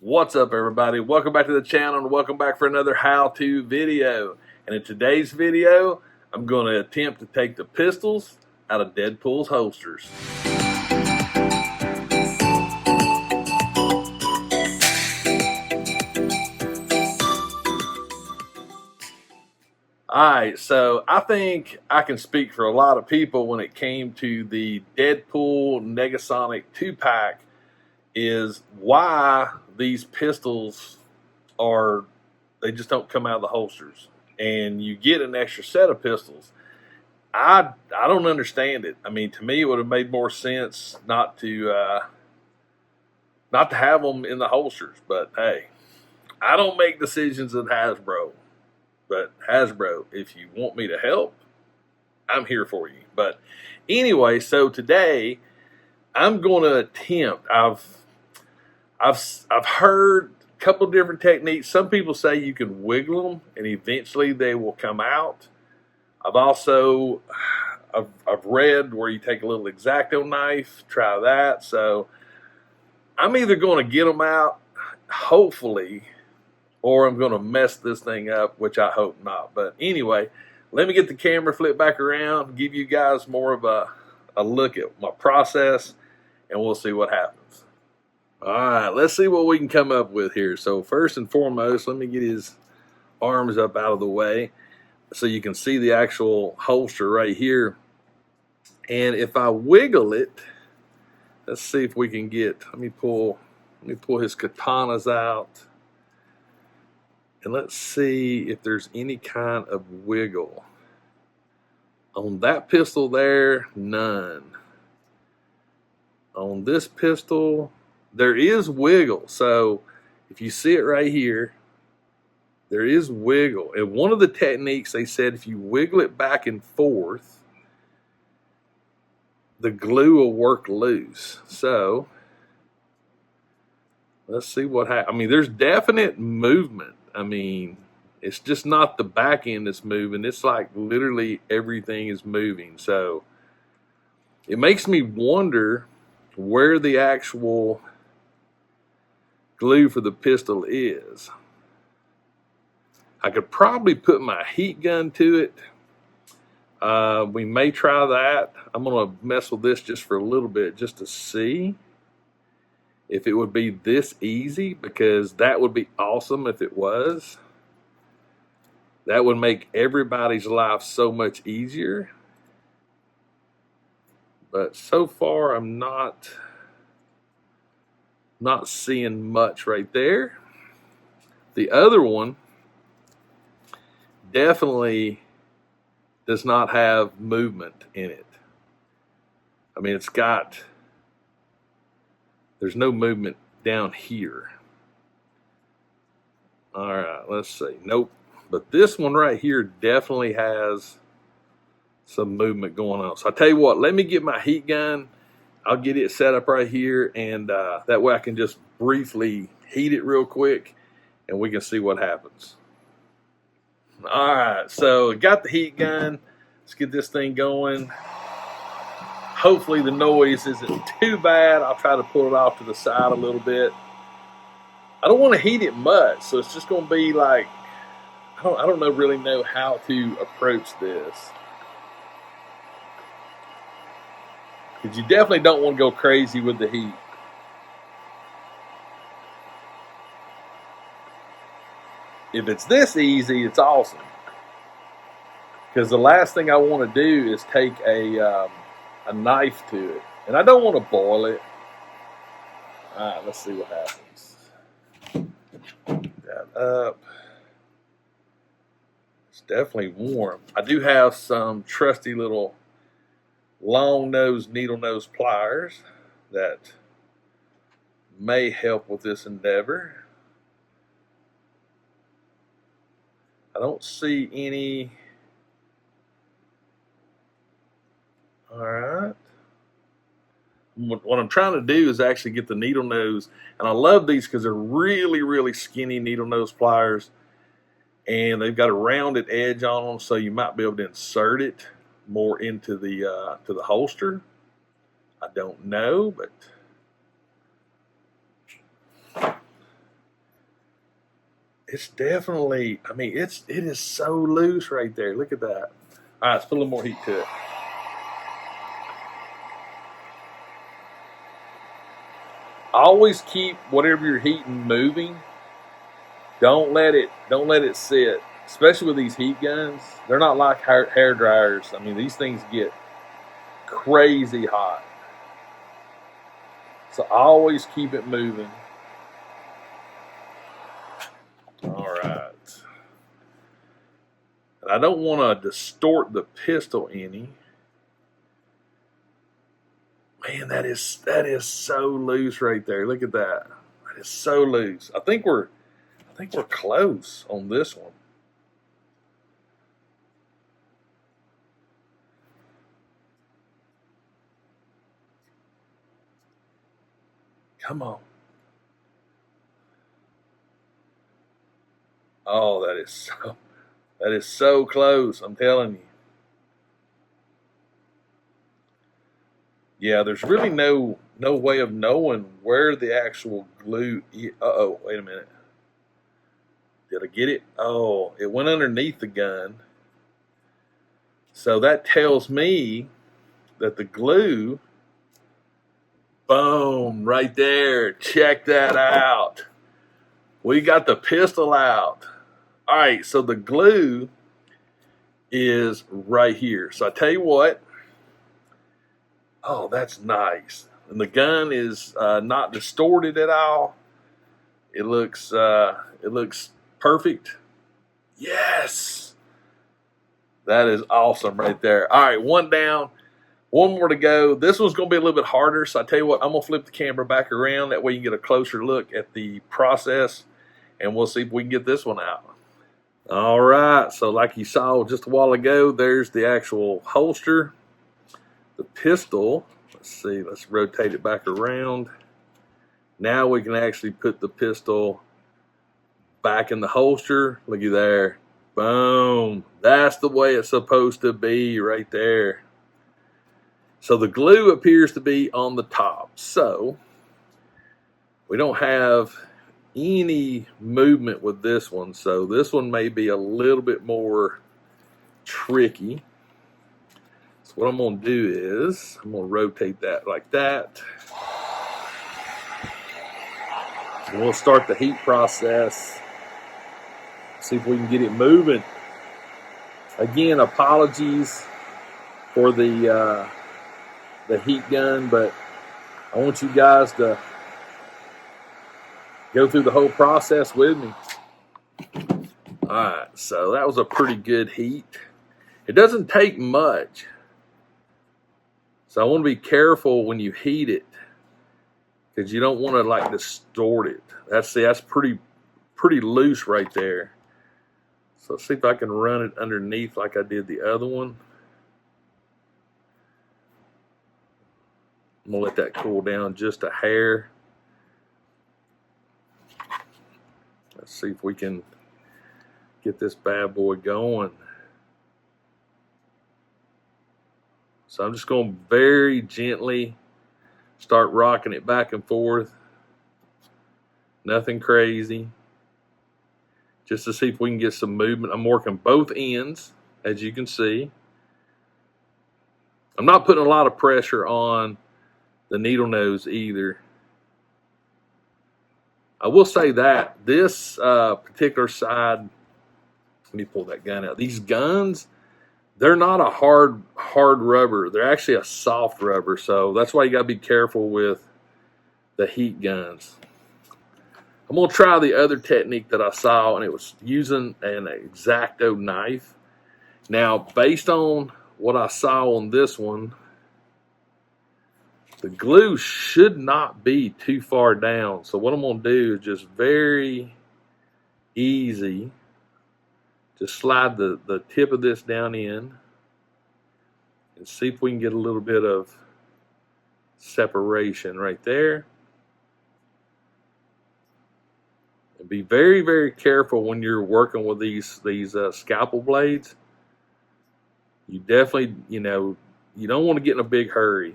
What's up, everybody? Welcome back to the channel and welcome back for another how-to video. And in today's video, I'm going to attempt to take the pistols out of Deadpool's holsters. Alright, so I think I can speak for a lot of people when it came to the Deadpool Negasonic 2-pack is why these pistols they just don't come out of the holsters. And you get an extra set of pistols. I don't understand it. I mean, to me, it would have made more sense not to have them in the holsters. But hey, I don't make decisions at Hasbro. But Hasbro, if you want me to help, I'm here for you. But anyway, so today I'm going to attempt. I've heard a couple different techniques. Some people say you can wiggle them and eventually they will come out. I've read where you take a little X-Acto knife, try that. So I'm either going to get them out, hopefully, or I'm going to mess this thing up, which I hope not. But anyway, let me get the camera flipped back around, give you guys more of a look at my process, and we'll see what happens. All right, let's see what we can come up with here. So first and foremost, let me get his arms up out of the way so you can see the actual holster right here. And if I wiggle it, let's see if we can get, let me pull his katanas out. And let's see if there's any kind of wiggle. On that pistol there, none. On this pistol, there is wiggle. So if you see it right here, there is wiggle. And one of the techniques, they said if you wiggle it back and forth, the glue will work loose. So let's see what happens. I mean, there's definite movement. I mean, it's just not the back end that's moving. It's like literally everything is moving. So it makes me wonder where the actual glue for the pistol is. I could probably put my heat gun to it. We may try that. I'm going to mess with this just for a little bit just to see if it would be this easy, because that would be awesome if it was. That would make everybody's life so much easier. But so far I'm not seeing much right there. The other one definitely does not have movement in it. I mean, there's no movement down here. All right, let's see. Nope. But this one right here definitely has some movement going on. So I tell you what, let me get my heat gun. I'll get it set up right here, and that way I can just briefly heat it real quick, and we can see what happens. All right, so got the heat gun. Let's get this thing going. Hopefully the noise isn't too bad. I'll try to pull it off to the side a little bit. I don't want to heat it much, so it's just going to be like, I don't really know how to approach this. Because you definitely don't want to go crazy with the heat. If it's this easy, it's awesome. Because the last thing I want to do is take a knife to it. And I don't want to boil it. All right, let's see what happens. That up. It's definitely warm. I do have some trusty little long nose, needle nose pliers that may help with this endeavor. I don't see any. All right. What I'm trying to do is actually get the needle nose, and I love these because they're really, really skinny needle nose pliers, and they've got a rounded edge on them, so you might be able to insert it more into the holster. I don't know, but It's definitely, I mean, it is so loose right there. Look at that. All right, let's put a little more heat to it. Always keep whatever you're heating moving. Don't let it sit. Especially with these heat guns, they're not like hair dryers. I mean, these things get crazy hot. So always keep it moving. All right. And I don't want to distort the pistol any. Man, that is so loose right there. Look at that. That is so loose. I think we're close on this one. Come on. Oh, that is so close. I'm telling you. Yeah, there's really no way of knowing where the actual glue. Uh-oh, wait a minute. Did I get it? Oh, it went underneath the gun. So that tells me that the glue, boom, right there. Check that out. We got the pistol out. All right, so the glue is right here. So I tell you what. Oh, that's nice. And the gun is not distorted at all. It looks perfect. Yes. That is awesome right there. All right, one down. One more to go. This one's going to be a little bit harder. So I tell you what, I'm going to flip the camera back around. That way you can get a closer look at the process. And we'll see if we can get this one out. All right. So like you saw just a while ago, there's the actual holster. The pistol. Let's see. Let's rotate it back around. Now we can actually put the pistol back in the holster. Looky there. Boom. That's the way it's supposed to be right there. So the glue appears to be on the top. So we don't have any movement with this one. So this one may be a little bit more tricky. So what I'm going to do is I'm going to rotate that like that. And we'll start the heat process. See if we can get it moving. Again, apologies for the heat gun, but I want you guys to go through the whole process with me. All right, so that was a pretty good heat. It doesn't take much. So I want to be careful when you heat it because you don't want to like distort it. That's pretty loose right there. So let's see if I can run it underneath like I did the other one. I'm going to let that cool down just a hair. Let's see if we can get this bad boy going. So I'm just going to very gently start rocking it back and forth. Nothing crazy. Just to see if we can get some movement. I'm working both ends, as you can see. I'm not putting a lot of pressure on the needle nose either. I will say that this particular side, let me pull that gun out. These guns, they're not a hard rubber. They're actually a soft rubber. So that's why you got to be careful with the heat guns. I'm going to try the other technique that I saw, and it was using an X-Acto knife. Now, based on what I saw on this one, the glue should not be too far down. So what I'm going to do is just very easy, just slide the tip of this down in and see if we can get a little bit of separation right there. And be very, very careful when you're working with these scalpel blades. You definitely, you don't want to get in a big hurry.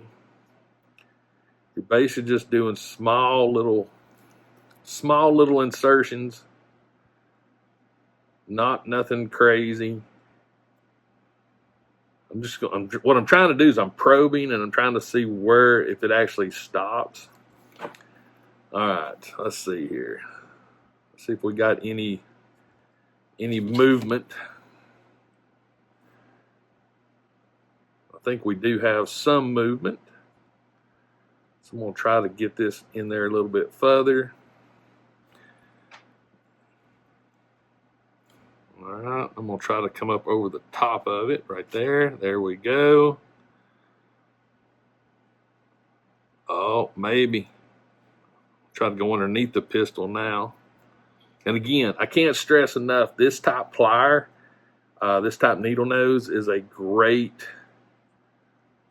You're basically just doing small little insertions nothing crazy. What I'm trying to do is I'm probing and I'm trying to see where, if it actually stops. All right, let's see here. Let's see if we got any movement. I think we do have some movement. So I'm going to try to get this in there a little bit further. All right, I'm going to try to come up over the top of it right there. There we go. Oh, maybe. Try to go underneath the pistol now. And again, I can't stress enough, this type plier, this type needle nose is a great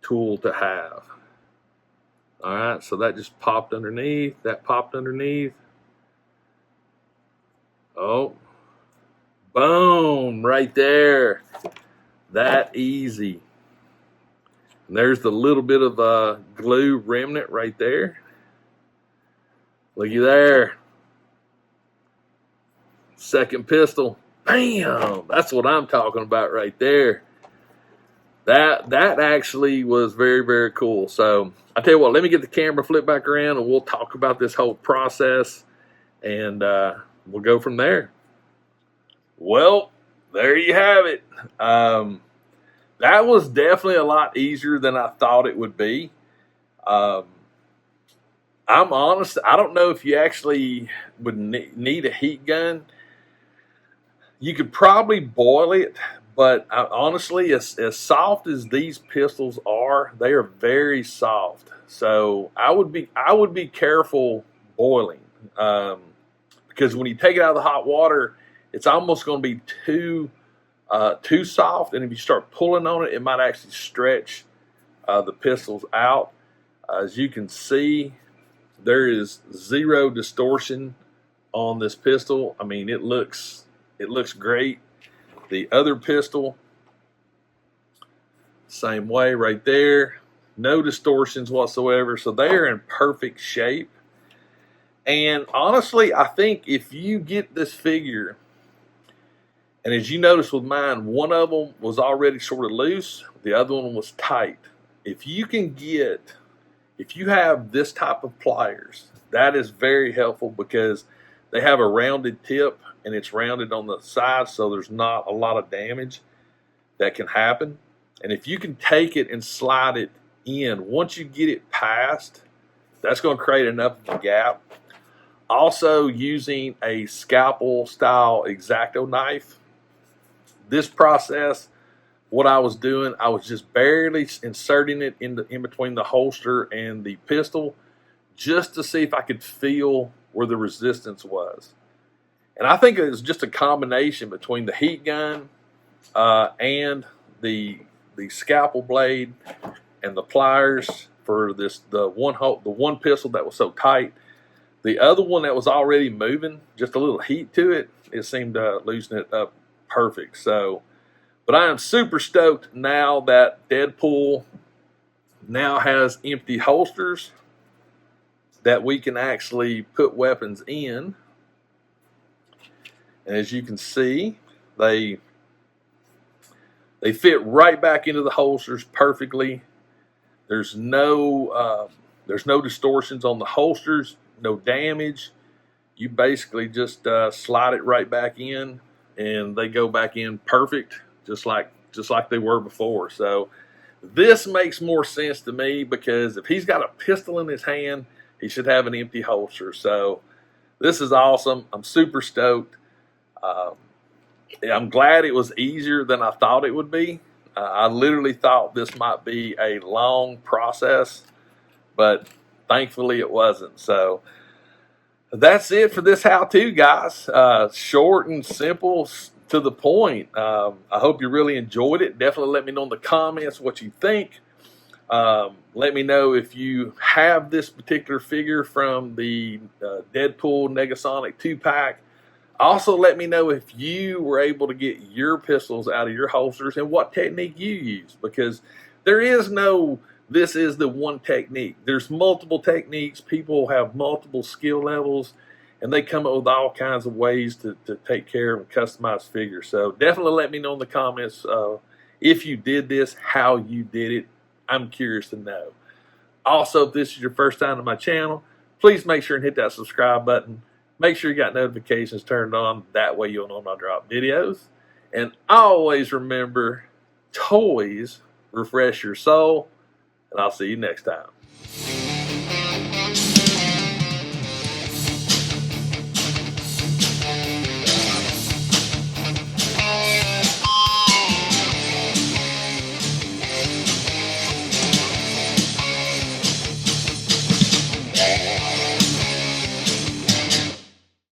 tool to have. All right, so that just popped underneath. That popped underneath. Oh, boom, right there. That easy. And there's the little bit of glue remnant right there. Looky there. Second pistol. Bam! That's what I'm talking about right there. That actually was very, very cool. So I tell you what, let me get the camera flipped back around and we'll talk about this whole process and we'll go from there. Well, there you have it. That was definitely a lot easier than I thought it would be. I'm honest, I don't know if you actually would need a heat gun. You could probably boil it, but honestly, as soft as these pistols are, they are very soft. So I would be careful boiling because when you take it out of the hot water, it's almost going to be too soft, and if you start pulling on it, it might actually stretch the pistols out. As you can see, there is zero distortion on this pistol. I mean, it looks great. The other pistol, same way right there. No distortions whatsoever. So they are in perfect shape. And honestly, I think if you get this figure, and as you notice with mine, one of them was already sort of loose. The other one was tight. If you have this type of pliers, that is very helpful because they have a rounded tip and it's rounded on the side, so there's not a lot of damage that can happen. And if you can take it and slide it in, once you get it past, that's going to create enough of a gap. Also, using a scalpel style X-Acto knife, this process, what I was doing, I was just barely inserting it in between the holster and the pistol just to see if I could feel where the resistance was. And I think it was just a combination between the heat gun and the scalpel blade and the pliers for the one pistol that was so tight. The other one that was already moving, just a little heat to it, it seemed to loosen it up perfect. So, but I am super stoked now that Deadpool now has empty holsters that we can actually put weapons in. And as you can see, they fit right back into the holsters perfectly. There's no distortions on the holsters, no damage. You basically just slide it right back in, and they go back in perfect, just like they were before. So this makes more sense to me because if he's got a pistol in his hand, he should have an empty holster. So this is awesome. I'm super stoked. I'm glad it was easier than I thought it would be. I literally thought this might be a long process, but thankfully it wasn't. So that's it for this how-to, guys. Short and simple, to the point. I hope you really enjoyed it. Definitely let me know in the comments what you think. Let me know if you have this particular figure from the Deadpool Negasonic 2-pack. Also, let me know if you were able to get your pistols out of your holsters and what technique you use, because there is no, this is the one technique. There's multiple techniques. People have multiple skill levels, and they come up with all kinds of ways to take care of and customize figures. So definitely let me know in the comments if you did this, how you did it. I'm curious to know. Also, if this is your first time to my channel, please make sure and hit that subscribe button. Make sure you got notifications turned on. That way you'll know when I drop videos. And always remember, toys refresh your soul. And I'll see you next time.